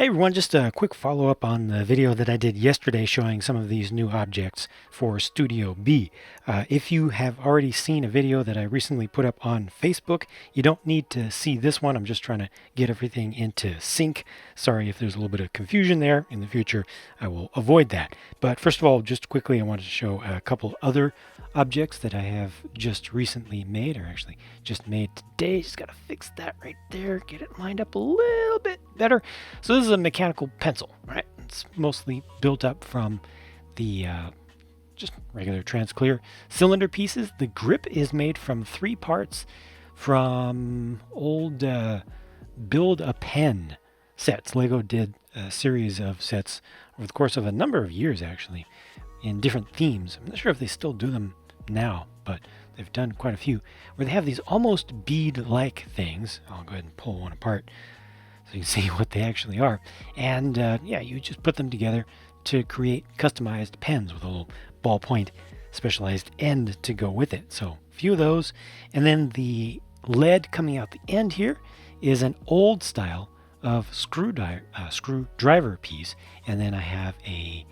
Hey everyone, just a quick follow-up on the video that I did yesterday showing some of these new objects for Studio B. If you have already seen a video that I recently put up on Facebook, you don't need to see this one. I'm just trying to get everything into sync. Sorry if there's a little bit of confusion there. In the future, I will avoid that. But first of all, just quickly, I wanted to show a couple other objects that I have just recently made, or actually just made today. Just got to fix that right there, get it lined up a little bit better. So this is a mechanical pencil, right? It's mostly built up from the just regular transclear cylinder pieces. The grip is made from 3 parts from old Build a Pen sets. Lego did a series of sets over the course of a number of years, actually, in different themes. I'm not sure if they still do them now, but they've done quite a few, where they have these almost bead-like things. I'll go ahead and pull one apart so you can see what they actually are. And yeah, you just put them together to create customized pens with a little ballpoint specialized end to go with it. So a few of those. And then the lead coming out the end here is an old style of screwdriver piece. And then I have a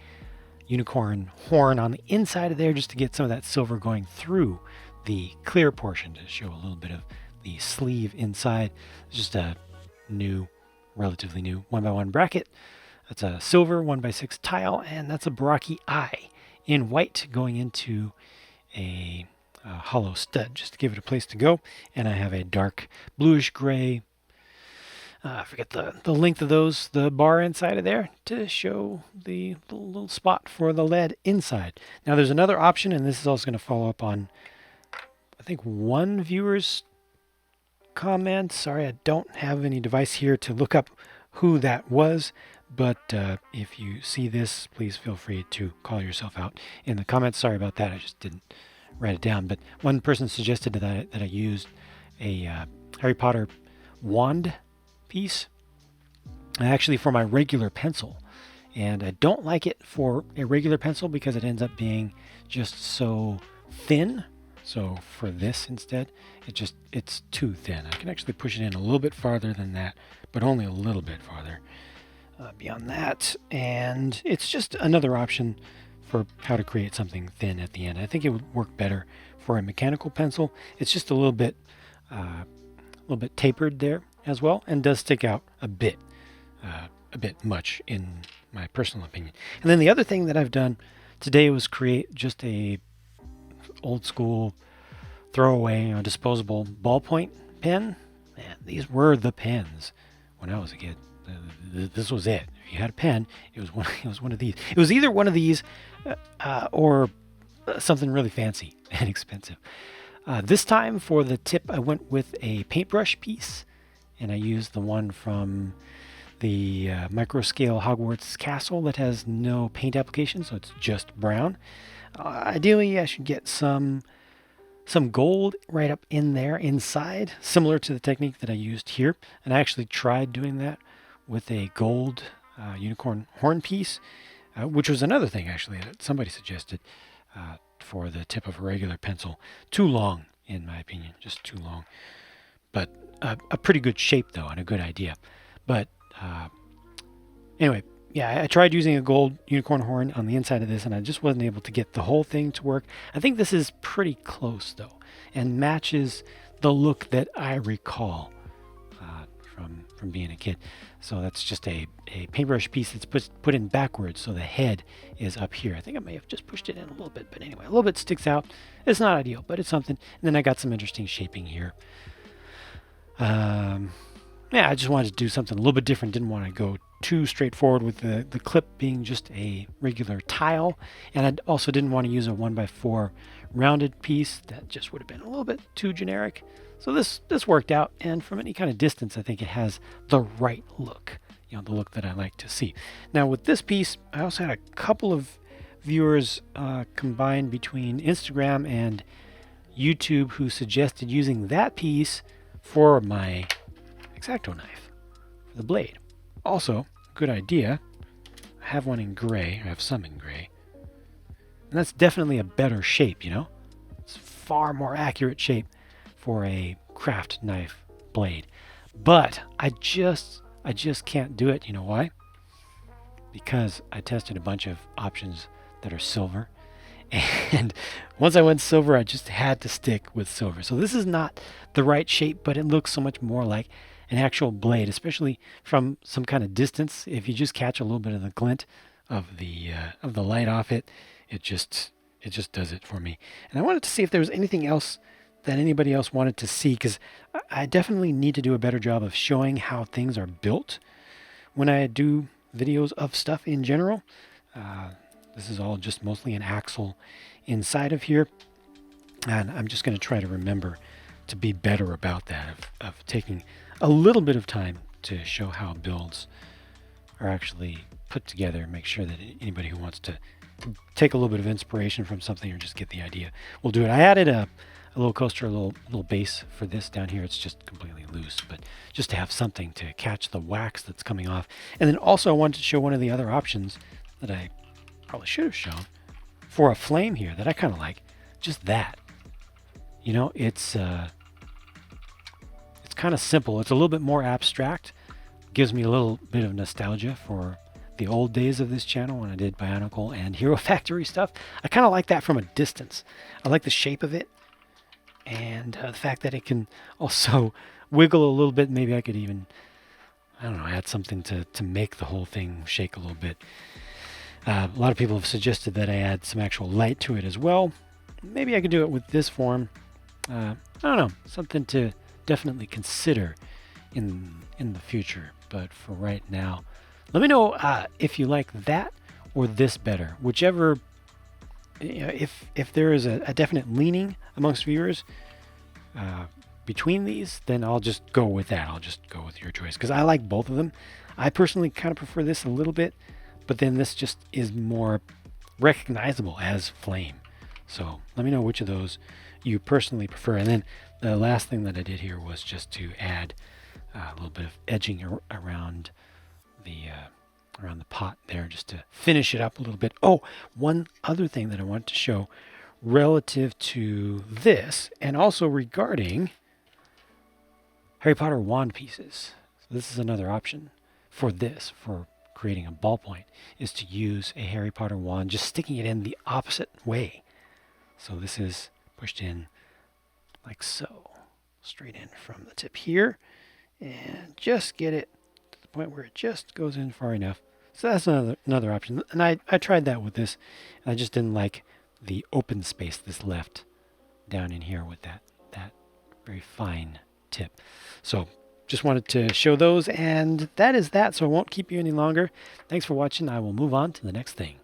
unicorn horn on the inside of there just to get some of that silver going through the clear portion to show a little bit of the sleeve inside. It's just a relatively new 1x1 bracket. That's a silver 1x6 tile, and that's a Baraki eye in white going into a hollow stud just to give it a place to go. And I have a dark bluish gray, I forget the length of those, the bar inside of there to show the little spot for the lead inside. Now there's another option, and this is also going to follow up on, I think, one viewer's comment. Sorry, I don't have any device here to look up who that was, but if you see this, please feel free to call yourself out in the comments. Sorry about that, I just didn't write it down. But one person suggested that I used a Harry Potter wand piece actually for my regular pencil, and I don't like it for a regular pencil because it ends up being just so thin. So for this instead, it's too thin. I can actually push it in a little bit farther than that, but only a little bit farther beyond that. And it's just another option for how to create something thin at the end. I think it would work better for a mechanical pencil. It's just a little bit tapered there as well, and does stick out a bit much in my personal opinion. And then the other thing that I've done today was create just a old school throwaway disposable ballpoint pen. Man, these were the pens when I was a kid. This was it. If you had a pen, it was one of these. It was either one of these or something really fancy and expensive. This time for the tip, I went with a paintbrush piece, and I used the one from the microscale Hogwarts Castle that has no paint application, so it's just brown. Ideally, I should get some gold right up in there inside, similar to the technique that I used here. And I actually tried doing that with a gold unicorn horn piece, which was another thing actually that somebody suggested for the tip of a regular pencil. Too long, in my opinion, just too long. But a pretty good shape though, and a good idea. But anyway, yeah, I tried using a gold unicorn horn on the inside of this, and I just wasn't able to get the whole thing to work. I think this is pretty close, though, and matches the look that I recall from being a kid. So that's just a paintbrush piece that's put in backwards, so the head is up here. I think I may have just pushed it in a little bit, but anyway, a little bit sticks out. It's not ideal, but it's something. And then I got some interesting shaping here. Yeah, I just wanted to do something a little bit different. Didn't want to go too straightforward with the clip being just a regular tile, and I also didn't want to use a 1x4 rounded piece. That just would have been a little bit too generic. So this worked out, and from any kind of distance, I think it has the right look, the look that I like to see. Now with this piece, I also had a couple of viewers combined between Instagram and YouTube who suggested using that piece for my X-Acto knife, for the blade. Also, good idea. I have one in gray. I have some in gray. And that's definitely a better shape, It's far more accurate shape for a craft knife blade. But I I just can't do it. You know why? Because I tested a bunch of options that are silver. And once I went silver, I just had to stick with silver. So this is not the right shape, but it looks so much more like an actual blade, especially from some kind of distance. If you just catch a little bit of the glint of the light off it, it just does it for me. And I wanted to see if there was anything else that anybody else wanted to see, because I definitely need to do a better job of showing how things are built when I do videos of stuff in general. This is all just mostly an axle inside of here. And I'm just going to try to remember to be better about that, of taking a little bit of time to show how builds are actually put together. Make sure that anybody who wants to take a little bit of inspiration from something or just get the idea will do it. I added a little coaster, a little base for this down here. It's just completely loose, but just to have something to catch the wax that's coming off. And then also I wanted to show one of the other options that I probably should have shown for a flame here that I kind of like. Just that. You know, it's kind of simple. It's a little bit more abstract. Gives me a little bit of nostalgia for the old days of this channel when I did Bionicle and Hero Factory stuff. I kind of like that from a distance. I like the shape of it, and the fact that it can also wiggle a little bit. Maybe I could even, I don't know, add something to make the whole thing shake a little bit. A lot of people have suggested that I add some actual light to it as well. Maybe I could do it with this form. I don't know, something to definitely consider in the future. But for right now, let me know if you like that or this better. Whichever, if there is a definite leaning amongst viewers between these, then I'll just go with that. I'll just go with your choice, because I like both of them. I personally kind of prefer this a little bit, but then this just is more recognizable as flame. So let me know which of those you personally prefer. And then the last thing that I did here was just to add a little bit of edging around the pot there, just to finish it up a little bit. Oh, one other thing that I want to show relative to this, and also regarding Harry Potter wand pieces. So this is another option for this, for creating a ballpoint, is to use a Harry Potter wand, just sticking it in the opposite way. So this is pushed in like so, straight in from the tip here, and just get it to the point where it just goes in far enough. So that's another option. And I tried that with this, and I just didn't like the open space that's left down in here with that very fine tip. So just wanted to show those, and that is that, so I won't keep you any longer. Thanks for watching. I will move on to the next thing.